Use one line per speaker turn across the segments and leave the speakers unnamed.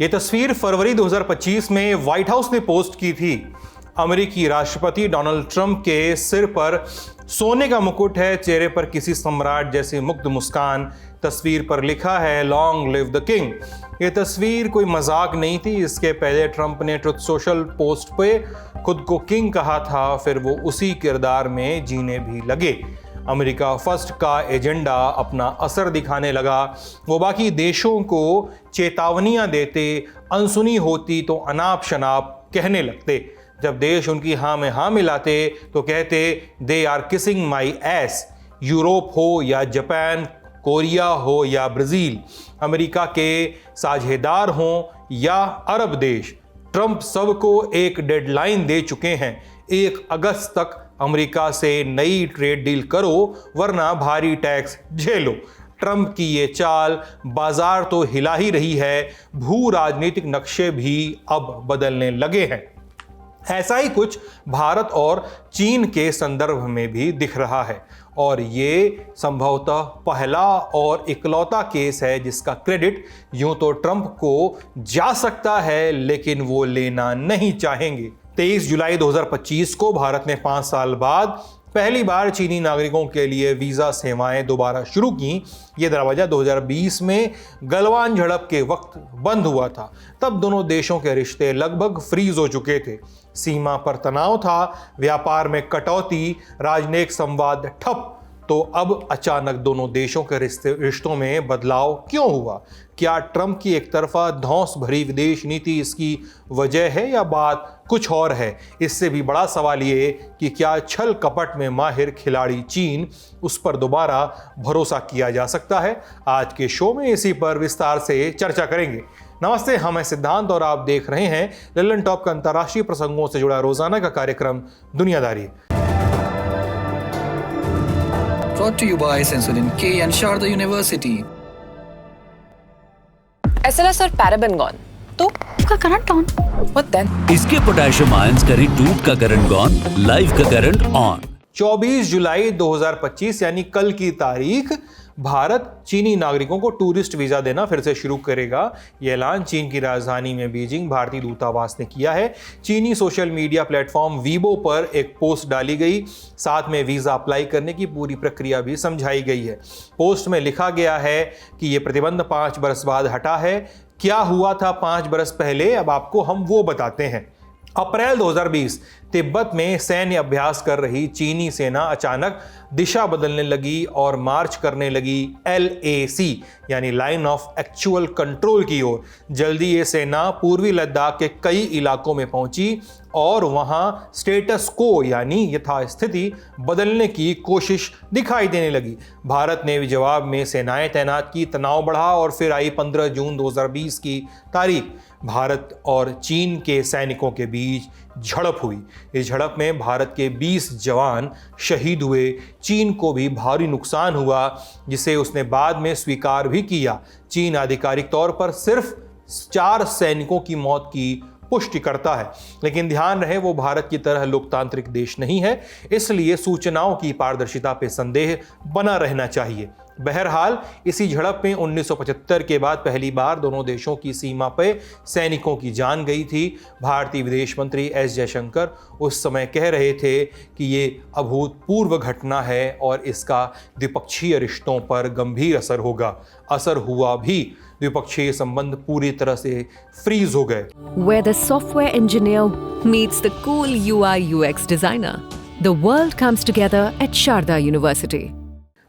ये तस्वीर फरवरी 2025 में व्हाइट हाउस ने पोस्ट की थी। अमेरिकी राष्ट्रपति डोनाल्ड ट्रंप के सिर पर सोने का मुकुट है, चेहरे पर किसी सम्राट जैसी मुग्ध मुस्कान। तस्वीर पर लिखा है लॉन्ग लिव द किंग। ये तस्वीर कोई मजाक नहीं थी। इसके पहले ट्रंप ने ट्रुथ सोशल पोस्ट पे खुद को किंग कहा था, फिर वो उसी किरदार में जीने भी लगे। अमेरिका फर्स्ट का एजेंडा अपना असर दिखाने लगा। वो बाकी देशों को चेतावनियां देते, अनसुनी होती तो अनाप शनाप कहने लगते। जब देश उनकी हाँ में हाँ मिलाते तो कहते they are kissing my ass. Europe हो या जापान, कोरिया हो या ब्राज़ील, अमेरिका के साझेदार हों या अरब देश, ट्रंप सबको एक डेडलाइन दे चुके हैं। 1 अगस्त तक अमेरिका से नई ट्रेड डील करो वरना भारी टैक्स झेलो। ट्रंप की ये चाल बाजार तो हिला ही रही है, भू राजनीतिक नक्शे भी अब बदलने लगे हैं। ऐसा ही कुछ भारत और चीन के संदर्भ में भी दिख रहा है और ये संभवतः पहला और इकलौता केस है जिसका क्रेडिट यूं तो ट्रंप को जा सकता है, लेकिन वो लेना नहीं चाहेंगे। 23 जुलाई 2025 को भारत ने 5 साल बाद पहली बार चीनी नागरिकों के लिए वीज़ा सेवाएं दोबारा शुरू की। ये दरवाज़ा 2020 में गलवान झड़प के वक्त बंद हुआ था। तब दोनों देशों के रिश्ते लगभग फ्रीज हो चुके थे। सीमा पर तनाव था, व्यापार में कटौती, राजनयिक संवाद ठप। तो अब अचानक दोनों देशों के रिश्तों में बदलाव क्यों हुआ? क्या ट्रंप की एक तरफा धौंस भरी विदेश नीति इसकी वजह है या बात कुछ और है? इससे भी बड़ा सवाल ये कि क्या छल कपट में माहिर खिलाड़ी चीन, उस पर दोबारा भरोसा किया जा सकता है? आज के शो में इसी पर विस्तार से चर्चा करेंगे। नमस्ते, हम हैं सिद्धांत और आप देख रहे हैं लल्लन टॉप का अंतर्राष्ट्रीय प्रसंगों से जुड़ा रोजाना का कार्यक्रम दुनियादारी।
Brought to you by Sensodyne K and Sharda University.
SLS और पैराबेन गॉन तो उसका करंट ऑन। What then?
इसके पोटेशियम आयंस करें टूट का करंट गॉन, लाइव का करंट ऑन।
24 जुलाई 2025 यानी कल की तारीख भारत चीनी नागरिकों को टूरिस्ट वीजा देना फिर से शुरू करेगा। यह ऐलान चीन की राजधानी में बीजिंग भारतीय दूतावास ने किया है। चीनी सोशल मीडिया प्लेटफॉर्म वीबो पर एक पोस्ट डाली गई, साथ में वीजा अप्लाई करने की पूरी प्रक्रिया भी समझाई गई है। पोस्ट में लिखा गया है कि यह प्रतिबंध 5 बरस बाद हटा है। क्या हुआ था 5 बरस पहले, अब आपको हम वो बताते हैं। अप्रैल 2020 तिब्बत में सैन्य अभ्यास कर रही चीनी सेना अचानक दिशा बदलने लगी और मार्च करने लगी LAC यानी लाइन ऑफ एक्चुअल कंट्रोल की ओर। जल्दी ये सेना पूर्वी लद्दाख के कई इलाकों में पहुंची और वहां स्टेटस को यानी यथास्थिति बदलने की कोशिश दिखाई देने लगी। भारत ने जवाब में सेनाएं तैनात की, तनाव बढ़ा और फिर आई 15 जून 2020 की तारीख। भारत और चीन के सैनिकों के बीच झड़प हुई। इस झड़प में भारत के 20 जवान शहीद हुए। चीन को भी भारी नुकसान हुआ, जिसे उसने बाद में स्वीकार भी किया। चीन आधिकारिक तौर पर सिर्फ 4 सैनिकों की मौत की पुष्टि करता है, लेकिन ध्यान रहे वो भारत की तरह लोकतांत्रिक देश नहीं है, इसलिए सूचनाओं की पारदर्शिता पे संदेह बना रहना चाहिए। बहरहाल इसी झड़प में 1975 के बाद पहली बार दोनों देशों की सीमा पे सैनिकों की जान गई थी। भारतीय विदेश मंत्री S जयशंकर उस समय कह रहे थे कि ये अभूतपूर्व घटना है और इसका द्विपक्षीय रिश्तों पर गंभीर असर होगा। असर हुआ भी, द्विपक्षीय संबंध पूरी तरह से फ्रीज हो गए।
Where the software engineer meets the cool UI UX designer, the world comes together at Sharda University.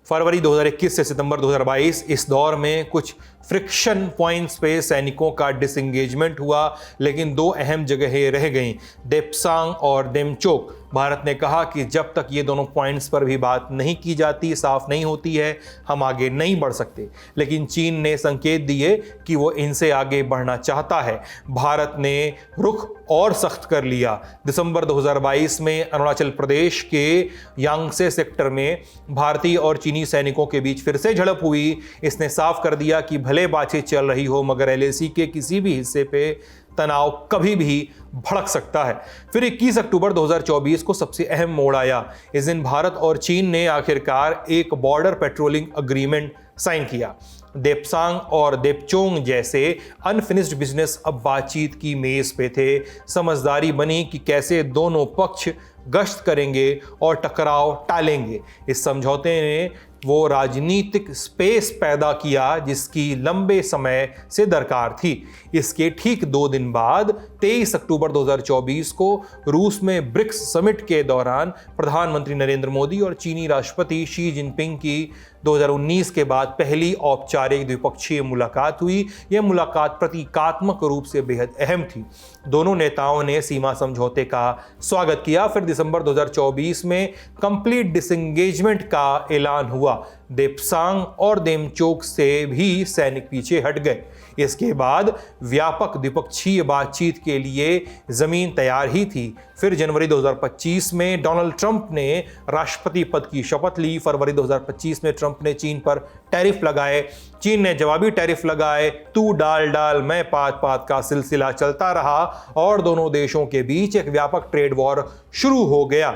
फरवरी 2021 से सितंबर 2022 इस दौर में कुछ फ्रिक्शन पॉइंट्स पे सैनिकों का डिसएंगेजमेंट हुआ, लेकिन 2 अहम जगहें रह गईं, देप्सांग और देमचोक। भारत ने कहा कि जब तक ये दोनों पॉइंट्स पर भी बात नहीं की जाती, साफ नहीं होती है, हम आगे नहीं बढ़ सकते। लेकिन चीन ने संकेत दिए कि वो इनसे आगे बढ़ना चाहता है। भारत ने रुख और सख्त कर लिया। दिसंबर 2022 में अरुणाचल प्रदेश के यांगसे सेक्टर में भारतीय और चीनी सैनिकों के बीच फिर से झड़प हुई। इसने साफ कर दिया कि भले बातचीत चल रही हो, मगर LAC के किसी भी हिस्से पे तनाव कभी भी भड़क सकता है। फिर 21 अक्टूबर 2024 को सबसे अहम मोड़ आया। इस दिन भारत और चीन ने आखिरकार एक बॉर्डर पेट्रोलिंग एग्रीमेंट साइन किया। देप्सांग और देपचोंग जैसे अनफिनिश्ड बिजनेस अब बातचीत की मेज पे थे। समझदारी बनी कि कैसे दोनों पक्ष गश्त करेंगे और टकराव टालेंगे। इस समझौते ने वो राजनीतिक स्पेस पैदा किया जिसकी लंबे समय से दरकार थी। इसके ठीक 2 दिन बाद 23 अक्टूबर 2024 को रूस में ब्रिक्स समिट के दौरान प्रधानमंत्री नरेंद्र मोदी और चीनी राष्ट्रपति शी जिनपिंग की 2019 के बाद पहली औपचारिक द्विपक्षीय मुलाकात हुई। यह मुलाकात प्रतीकात्मक रूप से बेहद अहम थी। दोनों नेताओं ने सीमा समझौते का स्वागत किया। फिर दिसंबर 2024 में कंप्लीट डिसएंगेजमेंट का ऐलान हुआ। देप्सांग और देमचोक से भी सैनिक पीछे हट गए। इसके बाद व्यापक द्विपक्षीय बातचीत के लिए जमीन तैयार ही थी। फिर जनवरी 2025 में डोनाल्ड ट्रंप ने राष्ट्रपति पद की शपथ ली। फरवरी 2025 में ट्रंप ने चीन पर टैरिफ लगाए। चीन ने जवाबी टैरिफ लगाए। तू डाल डाल मैं पात पात का सिलसिला चलता रहा और दोनों देशों के बीच एक व्यापक ट्रेड वॉर शुरू हो गया।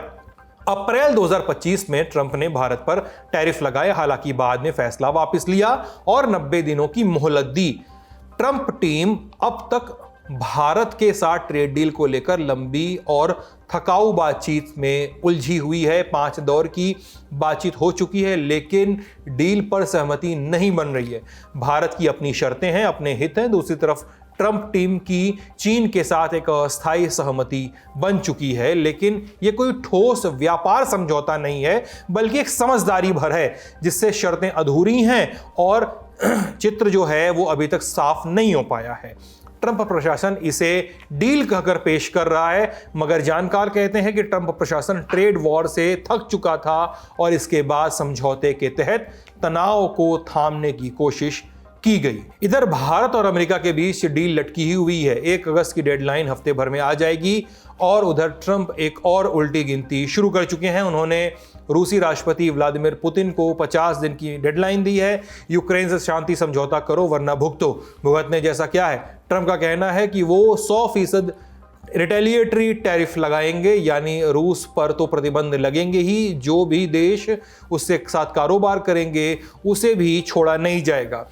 अप्रैल 2025 में ट्रंप ने भारत पर टैरिफ लगाए, हालांकि बाद में फैसला वापस लिया और 90 दिनों की मोहलत दी। ट्रंप टीम अब तक भारत के साथ ट्रेड डील को लेकर लंबी और थकाऊ बातचीत में उलझी हुई है। 5 दौर की बातचीत हो चुकी है, लेकिन डील पर सहमति नहीं बन रही है। भारत की अपनी शर्तें हैं, अपने हित हैं। दूसरी तरफ ट्रंप टीम की चीन के साथ एक अस्थायी सहमति बन चुकी है, लेकिन यह कोई ठोस व्यापार समझौता नहीं है, बल्कि एक समझदारी भर है जिससे शर्तें अधूरी हैं और चित्र जो है वो अभी तक साफ नहीं हो पाया है। ट्रंप प्रशासन इसे डील कहकर पेश कर रहा है, मगर जानकार कहते हैं कि ट्रंप प्रशासन ट्रेड वॉर से थक चुका था और इसके बाद समझौते के तहत तनाव को थामने की कोशिश की गई। इधर भारत और अमेरिका के बीच डील लटकी ही हुई है। 1 अगस्त की डेडलाइन हफ्ते भर में आ जाएगी और उधर ट्रंप एक और उल्टी गिनती शुरू कर चुके हैं। उन्होंने रूसी राष्ट्रपति व्लादिमीर पुतिन को 50 दिन की डेडलाइन दी है। यूक्रेन से शांति समझौता करो वरना भुगतो। भुगतने जैसा क्या है? ट्रंप का कहना है कि वो 100% रिटेलिएटरी टैरिफ लगाएंगे, यानी रूस पर तो प्रतिबंध लगेंगे ही, जो भी देश उससे साथ कारोबार करेंगे उसे भी छोड़ा नहीं जाएगा।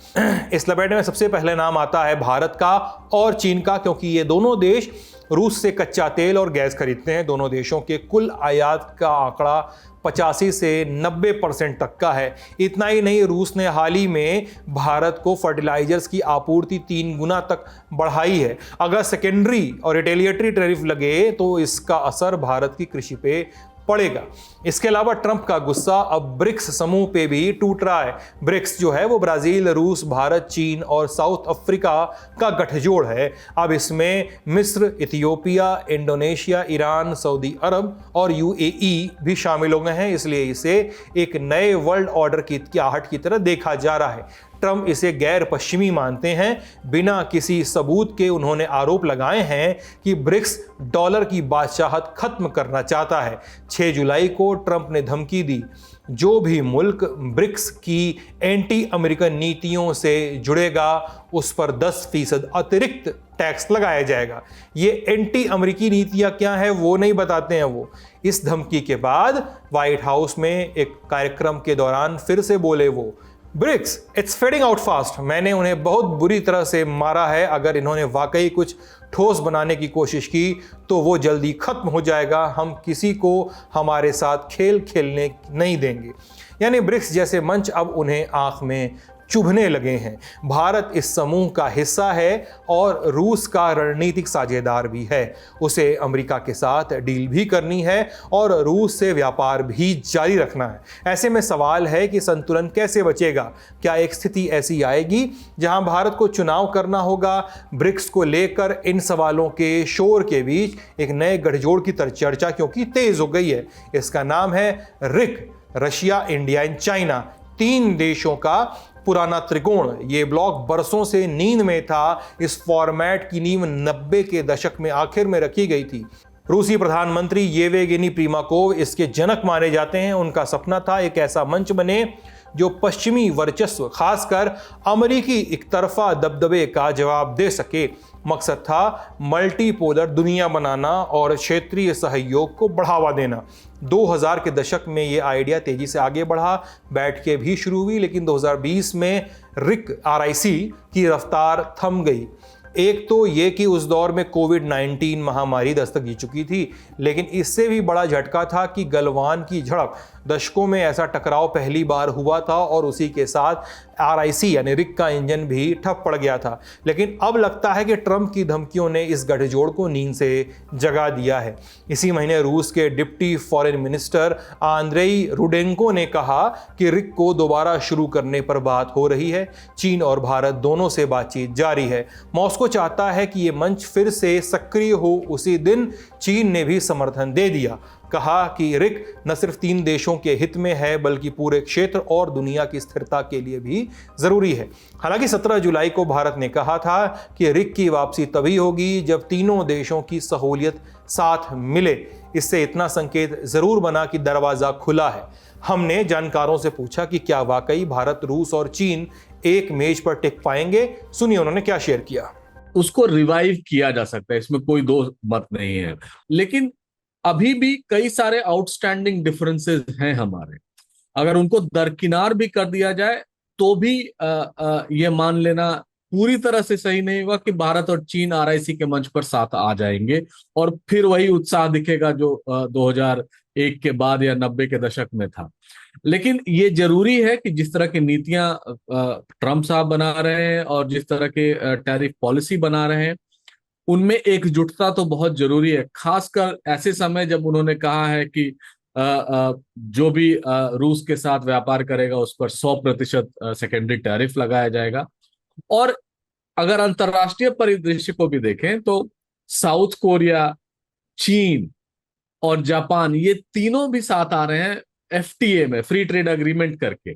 इस लपेटे में सबसे पहले नाम आता है भारत का और चीन का, क्योंकि ये दोनों देश रूस से कच्चा तेल और गैस खरीदते हैं। दोनों देशों के कुल आयात का आंकड़ा 85 से 90% तक का है। इतना ही नहीं, रूस ने हाल ही में भारत को फर्टिलाइजर्स की आपूर्ति 3 गुना तक बढ़ाई है। अगर सेकेंडरी और रिटेलिएटरी टैरिफ लगे तो इसका असर भारत की कृषि पे पड़ेगा। इसके अलावा ट्रंप का गुस्सा अब ब्रिक्स समूह पे भी टूट रहा है। ब्रिक्स जो है वो ब्राजील, रूस, भारत, चीन और साउथ अफ्रीका का गठजोड़ है। अब इसमें मिस्र, इथियोपिया, इंडोनेशिया, ईरान, सऊदी अरब और यूएई भी शामिल हो गए हैं। इसलिए इसे एक नए वर्ल्ड ऑर्डर की आहट की तरह देखा जा रहा है। ट्रंप इसे गैर पश्चिमी मानते हैं। बिना किसी सबूत के उन्होंने आरोप लगाए हैं कि ब्रिक्स डॉलर की बादशाहत खत्म करना चाहता है। 6 जुलाई को ट्रंप ने धमकी दी, जो भी मुल्क ब्रिक्स की एंटी अमेरिकन नीतियों से जुड़ेगा उस पर 10% अतिरिक्त टैक्स लगाया जाएगा। ये एंटी अमेरिकी नीतियां क्या है वो नहीं बताते हैं वो। इस धमकी के बाद व्हाइट हाउस में एक कार्यक्रम के दौरान फिर से बोले वो, BRICS it's fading out fast. मैंने उन्हें बहुत बुरी तरह से मारा है। अगर इन्होंने वाकई कुछ ठोस बनाने की कोशिश की तो वो जल्दी खत्म हो जाएगा। हम किसी को हमारे साथ खेल खेलने नहीं देंगे। यानी ब्रिक्स जैसे मंच अब उन्हें आंख में चुभने लगे हैं। भारत इस समूह का हिस्सा है और रूस का रणनीतिक साझेदार भी है। उसे अमेरिका के साथ डील भी करनी है और रूस से व्यापार भी जारी रखना है। ऐसे में सवाल है कि संतुलन कैसे बचेगा? क्या एक स्थिति ऐसी आएगी जहां भारत को चुनाव करना होगा? ब्रिक्स को लेकर इन सवालों के शोर के बीच एक नए गठजोड़ की चर्चा क्योंकि तेज हो गई है। इसका नाम है रिक, रशिया, इंडिया एंड चाइना। 3 देशों का पुराना त्रिकोण। ये ब्लॉक बरसों से नींद में था। इस फॉर्मेट की नींव 90 के दशक में आखिर में रखी गई थी। रूसी प्रधानमंत्री येवेगेनी प्रिमाकोव इसके जनक माने जाते हैं। उनका सपना था एक ऐसा मंच बने जो पश्चिमी वर्चस्व खासकर अमेरिकी एकतरफा दबदबे का जवाब दे सके। मकसद था मल्टीपोलर दुनिया बनाना और क्षेत्रीय सहयोग को बढ़ावा देना। 2000 के दशक में ये आइडिया तेजी से आगे बढ़ा, बैठकें भी शुरू हुई, लेकिन 2020 में RIC की रफ्तार थम गई। एक तो ये कि उस दौर में कोविड-19 महामारी दस्तक दी चुकी थी, लेकिन इससे भी बड़ा झटका था कि गलवान की झड़प, दशकों में ऐसा टकराव पहली बार हुआ था और उसी के साथ RIC यानी रिक का इंजन भी ठप पड़ गया था। लेकिन अब लगता है कि ट्रंप की धमकियों ने इस गठजोड़ को नींद से जगा दिया है। इसी महीने रूस के deputy foreign minister Andrei Rudenko ने कहा कि रिक को दोबारा शुरू करने पर बात हो रही है। चीन और भारत दोनों से बातचीत जारी है। मॉस्को चाहता है कि ये मंच फिर से सक्रिय हो। उसी दिन चीन ने भी समर्थन दे दिया, कहा कि रिक न सिर्फ 3 देशों के हित में है बल्कि पूरे क्षेत्र और दुनिया की स्थिरता के लिए भी जरूरी है। हालांकि 17 जुलाई को भारत ने कहा था कि रिक की वापसी तभी होगी जब तीनों देशों की सहूलियत साथ मिले। इससे इतना संकेत जरूर बना कि दरवाजा खुला है। हमने जानकारों से पूछा कि क्या वाकई भारत, रूस और चीन एक मेज पर टिक पाएंगे। सुनिए उन्होंने क्या शेयर किया।
उसको रिवाइव किया जा सकता है, इसमें कोई दो मत नहीं है, लेकिन अभी भी कई सारे आउटस्टैंडिंग डिफरेंसेस हैं हमारे। अगर उनको दरकिनार भी कर दिया जाए तो भी ये मान लेना पूरी तरह से सही नहीं होगा कि भारत और चीन RIC के मंच पर साथ आ जाएंगे और फिर वही उत्साह दिखेगा जो 2001 के बाद या 90 के दशक में था। लेकिन ये जरूरी है कि जिस तरह की नीतियां ट्रंप साहब बना रहे हैं और जिस तरह के टैरिफ पॉलिसी बना रहे हैं, उनमें एकजुटता तो बहुत जरूरी है। खासकर ऐसे समय जब उन्होंने कहा है कि जो भी रूस के साथ व्यापार करेगा उस पर 100% सेकेंडरी टैरिफ लगाया जाएगा। और अगर अंतर्राष्ट्रीय परिदृश्य को भी देखें तो साउथ कोरिया, चीन और जापान, ये तीनों भी साथ आ रहे हैं FTA में, फ्री ट्रेड एग्रीमेंट करके।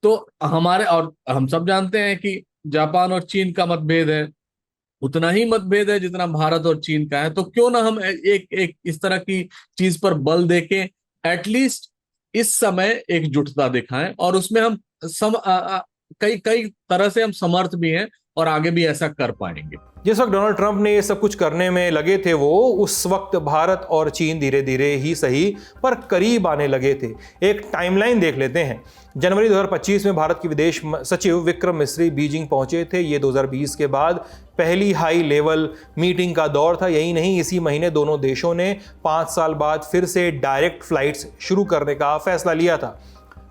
तो हमारे, और हम सब जानते हैं कि जापान और चीन का मतभेद है, उतना ही मतभेद है जितना भारत और चीन का है। तो क्यों ना हम एक इस तरह की चीज पर बल देके एटलीस्ट इस समय एकजुटता दिखाएं, और उसमें हम कई तरह से हम समर्थ भी हैं और आगे भी ऐसा कर पाएंगे।
जिस वक्त डोनाल्ड ट्रंप ने ये सब कुछ करने में लगे थे, वो उस वक्त भारत और चीन धीरे धीरे ही सही पर करीब आने लगे थे। एक टाइमलाइन देख लेते हैं। जनवरी 2025 में भारत के विदेश सचिव विक्रम मिस्री बीजिंग पहुंचे थे। ये 2020 के बाद पहली हाई लेवल मीटिंग का दौर था। यही नहीं, इसी महीने दोनों देशों ने 5 साल बाद फिर से डायरेक्ट फ्लाइट्स शुरू करने का फैसला लिया था।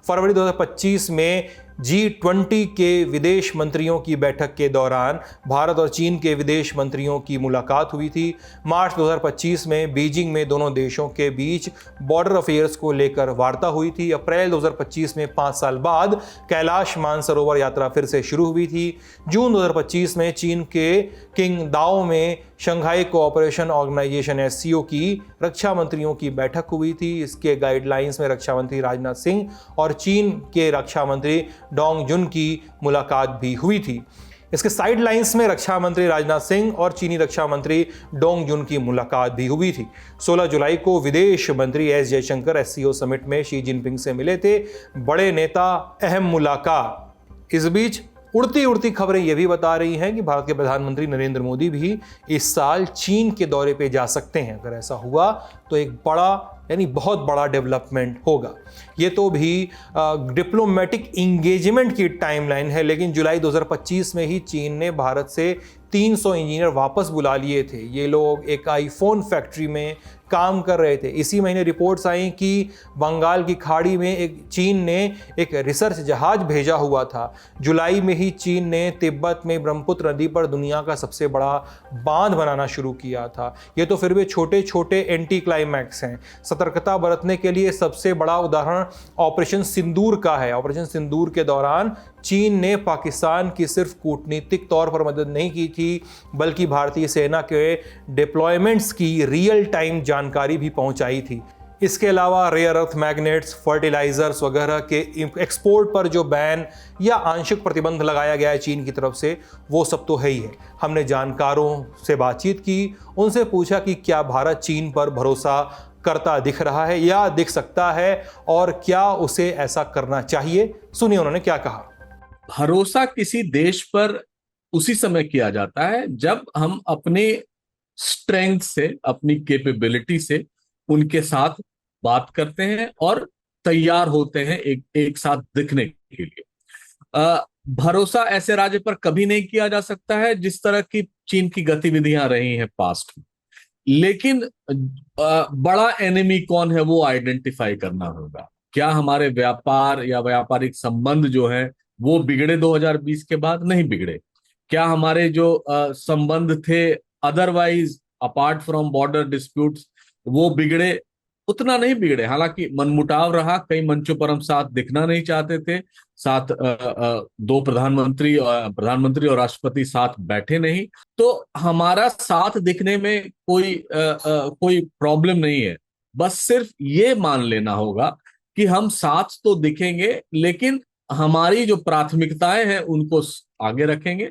फरवरी 2025 में G20 के विदेश मंत्रियों की बैठक के दौरान भारत और चीन के विदेश मंत्रियों की मुलाकात हुई थी। मार्च 2025 में बीजिंग में दोनों देशों के बीच बॉर्डर अफेयर्स को लेकर वार्ता हुई थी। अप्रैल 2025 में 5 साल बाद कैलाश मानसरोवर यात्रा फिर से शुरू हुई थी। जून 2025 में चीन के किंगदाओ में शंघाई कोऑपरेशन ऑर्गेनाइजेशन SCO की रक्षा मंत्रियों की बैठक हुई थी। इसके गाइडलाइंस में रक्षा मंत्री राजनाथ सिंह और चीन के रक्षा मंत्री डोंग जुन की मुलाकात भी हुई थी। इसके साइड लाइंस में रक्षा मंत्री राजनाथ सिंह और चीनी रक्षा मंत्री डोंग जुन की मुलाकात भी हुई थी। 16 जुलाई को विदेश मंत्री S जयशंकर SCO समिट में शी जिनपिंग से मिले थे। बड़े नेता, अहम मुलाकात। इस बीच उड़ती उड़ती खबरें यह भी बता रही हैं कि भारत के प्रधानमंत्री नरेंद्र मोदी भी इस साल चीन के दौरे पे जा सकते हैं। अगर ऐसा हुआ तो एक बड़ा, यानी बहुत बड़ा डेवलपमेंट होगा। ये तो भी डिप्लोमेटिक इंगेजमेंट की टाइमलाइन है, लेकिन जुलाई 2025 में ही चीन ने भारत से 300 इंजीनियर वापस बुला लिए थे। ये लोग एक आईफोन फैक्ट्री में काम कर रहे थे। इसी महीने रिपोर्ट्स आई कि बंगाल की खाड़ी में चीन ने एक रिसर्च जहाज भेजा हुआ था। जुलाई में ही चीन ने तिब्बत में ब्रह्मपुत्र नदी पर दुनिया का सबसे बड़ा बांध बनाना शुरू किया था। ये तो फिर भी छोटे छोटे एंटी क्लाइमैक्स हैं। सतर्कता बरतने के लिए सबसे बड़ा उदाहरण ऑपरेशन सिंदूर का है। ऑपरेशन सिंदूर के दौरान चीन ने पाकिस्तान की सिर्फ कूटनीतिक तौर पर मदद नहीं की थी, बल्कि भारतीय सेना के डिप्लॉयमेंट्स की रियल टाइम जानकारी भी पहुंचाई थी। इसके अलावा रेयर अर्थ मैग्नेट्स, फर्टिलाइजर्स वगैरह के एक्सपोर्ट पर जो बैन या आंशिक प्रतिबंध लगाया गया है चीन की तरफ से, वो सब तो है ही है। हमने जानकारों से बातचीत की, उनसे पूछा कि क्या भारत चीन पर भरोसा करता दिख रहा है या दिख सकता है, और क्या उसे ऐसा करना चाहिए? सुनिए उन्होंने क्या कहा।
भरोसा किसी देश पर उसी समय किया जाता है जब हम अपने स्ट्रेंथ से, अपनी कैपेबिलिटी से उनके साथ बात करते हैं और तैयार होते हैं एक साथ दिखने के लिए। भरोसा ऐसे राज्य पर कभी नहीं किया जा सकता है जिस तरह की चीन की गतिविधियां रही हैं पास्ट में, लेकिन बड़ा एनिमी कौन है वो आइडेंटिफाई करना होगा। क्या हमारे व्यापार या व्यापारिक संबंध जो है वो बिगड़े 2020 के बाद? नहीं बिगड़े। क्या हमारे जो संबंध थे otherwise apart from border disputes वो बिगड़े? उतना नहीं बिगड़े। हालांकि मनमुटाव रहा, कई मंचों पर हम साथ दिखना नहीं चाहते थे, साथ दो प्रधानमंत्री और राष्ट्रपति साथ बैठे नहीं, तो हमारा साथ दिखने में कोई प्रॉब्लम नहीं है। बस सिर्फ ये मान लेना होगा कि हम साथ तो दिखेंगे लेकिन हमारी जो प्राथमिकताएं हैं उनको आगे रखेंगे,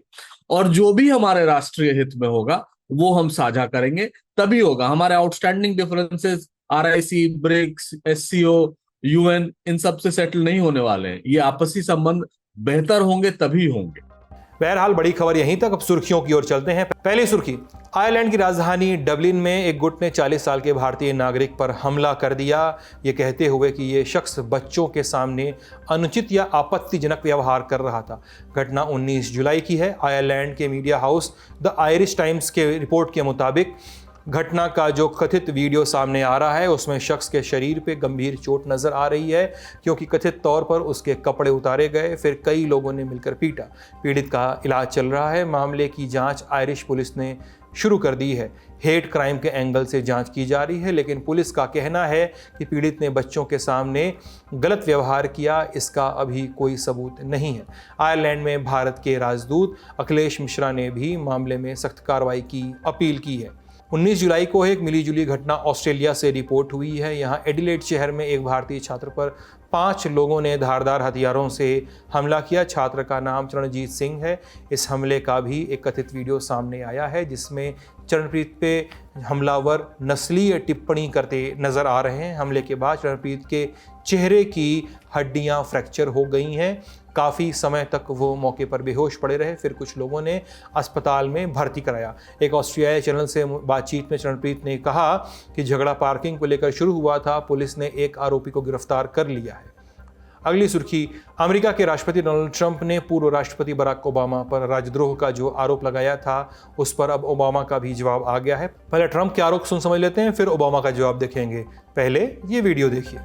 और जो भी हमारे राष्ट्रीय हित में होगा वो हम साझा करेंगे, तभी होगा। हमारे outstanding differences RIC, BRICS, SCO, UN इन सब से सेटल नहीं होने वाले हैं। ये आपसी संबंध बेहतर होंगे तभी होंगे।
बहरहाल बड़ी खबर यहीं तक। अब सुर्खियों की ओर चलते हैं। पहली सुर्खी, आयरलैंड की राजधानी डबलिन में एक गुट ने 40 साल के भारतीय नागरिक पर हमला कर दिया, ये कहते हुए कि ये शख्स बच्चों के सामने अनुचित या आपत्तिजनक व्यवहार कर रहा था। घटना 19 जुलाई की है। आयरलैंड के media house the Irish times के रिपोर्ट के मुताबिक घटना का जो कथित वीडियो सामने आ रहा है उसमें शख्स के शरीर पे गंभीर चोट नज़र आ रही है, क्योंकि कथित तौर पर उसके कपड़े उतारे गए, फिर कई लोगों ने मिलकर पीटा। पीड़ित का इलाज चल रहा है। मामले की जांच आयरिश पुलिस ने शुरू कर दी है। हेट क्राइम के एंगल से जांच की जा रही है, लेकिन पुलिस का कहना है कि पीड़ित ने बच्चों के सामने गलत व्यवहार किया, इसका अभी कोई सबूत नहीं है। आयरलैंड में भारत के राजदूत अखिलेश मिश्रा ने भी मामले में सख्त कार्रवाई की अपील की है। 19 जुलाई को एक मिलीजुली घटना ऑस्ट्रेलिया से रिपोर्ट हुई है। यहाँ एडिलेड शहर में एक भारतीय छात्र पर 5 लोगों ने धारदार हथियारों से हमला किया। छात्र का नाम चरणजीत सिंह है। इस हमले का भी एक कथित वीडियो सामने आया है जिसमें चरणप्रीत पे हमलावर नस्लीय टिप्पणी करते नजर आ रहे हैं। हमले के बाद चरणप्रीत के चेहरे की हड्डियां फ्रैक्चर हो गई हैं। काफ़ी समय तक वो मौके पर बेहोश पड़े रहे, फिर कुछ लोगों ने अस्पताल में भर्ती कराया। एक ऑस्ट्रेलियाई चैनल से बातचीत में चरणप्रीत ने कहा कि झगड़ा पार्किंग को लेकर शुरू हुआ था, पुलिस ने एक आरोपी को गिरफ्तार कर लिया है। अगली सुर्खी, अमेरिका के राष्ट्रपति डोनाल्ड ट्रंप ने पूर्व राष्ट्रपति बराक ओबामा पर राजद्रोह का जो आरोप लगाया था उस पर अब ओबामा का भी जवाब आ गया है। पहले ट्रंप के आरोप सुन समझ लेते हैं, फिर ओबामा का जवाब देखेंगे। पहले ये वीडियो देखिए।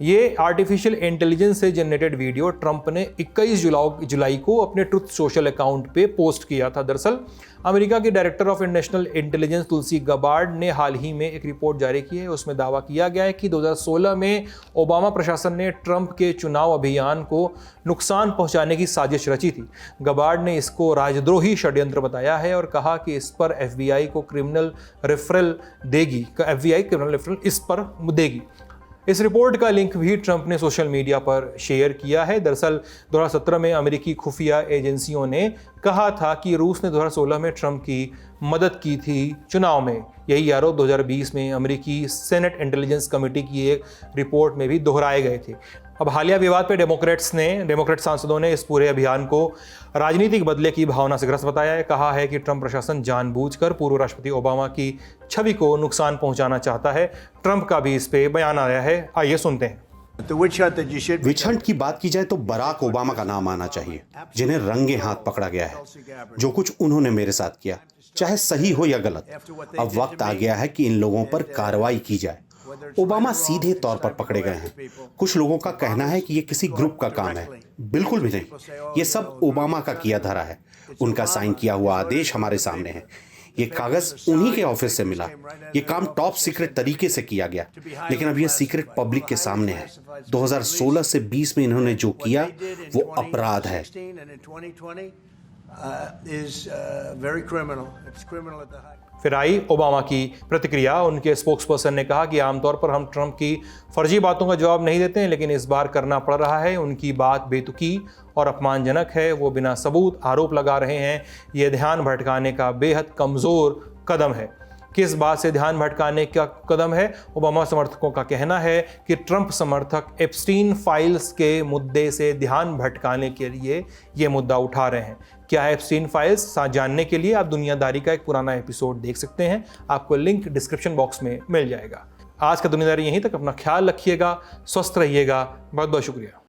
ये आर्टिफिशियल इंटेलिजेंस से जनरेटेड वीडियो ट्रंप ने 21 जुलाई को अपने ट्रुथ सोशल अकाउंट पे पोस्ट किया था। दरअसल अमेरिका के director of national intelligence Tulsi Gabbard ने हाल ही में एक रिपोर्ट जारी की है। उसमें दावा किया गया है कि 2016 में ओबामा प्रशासन ने ट्रंप के चुनाव अभियान को नुकसान पहुंचाने की साजिश रची थी। गबार्ड ने इसको राजद्रोही षड्यंत्र बताया है और कहा कि इस पर FBI को क्रिमिनल रेफरल देगी। FBI क्रिमिनल रेफरल इस पर देगी। इस रिपोर्ट का लिंक भी ट्रंप ने सोशल मीडिया पर शेयर किया है। दरअसल 2017 में अमेरिकी खुफिया एजेंसियों ने कहा था कि रूस ने 2016 में ट्रंप की मदद की थी चुनाव में। यही आरोप 2020 में अमेरिकी सेनेट इंटेलिजेंस कमेटी की एक रिपोर्ट में भी दोहराए गए थे। अब हालिया विवाद पे डेमोक्रेट सांसदों ने इस पूरे अभियान को राजनीतिक बदले की भावना से ग्रस्त बताया है। कहा है कि ट्रंप प्रशासन जानबूझकर पूर्व राष्ट्रपति ओबामा की छवि को नुकसान पहुंचाना चाहता है। ट्रंप का भी इस पे बयान आया है, आइए सुनते हैं।
विच हंट की बात की जाए तो बराक ओबामा का नाम आना चाहिए, जिन्हें रंगे हाथ पकड़ा गया है। जो कुछ उन्होंने मेरे साथ किया, चाहे सही हो या गलत, अब वक्त आ गया है कि इन लोगों पर कार्रवाई की जाए। ओबामा सीधे तौर पर पकड़े गए हैं। कुछ लोगों का कहना है कि ये किसी ग्रुप का काम है। बिल्कुल भी नहीं, ये सब ओबामा का किया धरा है। उनका साइन किया हुआ आदेश हमारे सामने है। ये कागज उन्हीं के ऑफिस से मिला। ये काम टॉप सीक्रेट तरीके से किया गया, लेकिन अब ये सीक्रेट पब्लिक के सामने है। 2016 से 20 में इन्होंने जो किया वो अपराध है।
फिर आई ओबामा की प्रतिक्रिया। उनके स्पोक्सपर्सन ने कहा कि आमतौर पर हम ट्रंप की फर्जी बातों का जवाब नहीं देते हैं, लेकिन इस बार करना पड़ रहा है। उनकी बात बेतुकी और अपमानजनक है। वो बिना सबूत आरोप लगा रहे हैं। ये ध्यान भटकाने का बेहद कमज़ोर कदम है। किस बात से ध्यान भटकाने का कदम है? ओबामा समर्थकों का कहना है कि ट्रंप समर्थक एप्स्टीन फाइल्स के मुद्दे से ध्यान भटकाने के लिए ये मुद्दा उठा रहे हैं। क्या है एप्स्टीन फाइल्स? जानने के लिए आप दुनियादारी का एक पुराना एपिसोड देख सकते हैं। आपको लिंक डिस्क्रिप्शन बॉक्स में मिल जाएगा। आज का दुनियादारी यहीं तक। अपना ख्याल रखिएगा, स्वस्थ रहिएगा। बहुत बहुत शुक्रिया।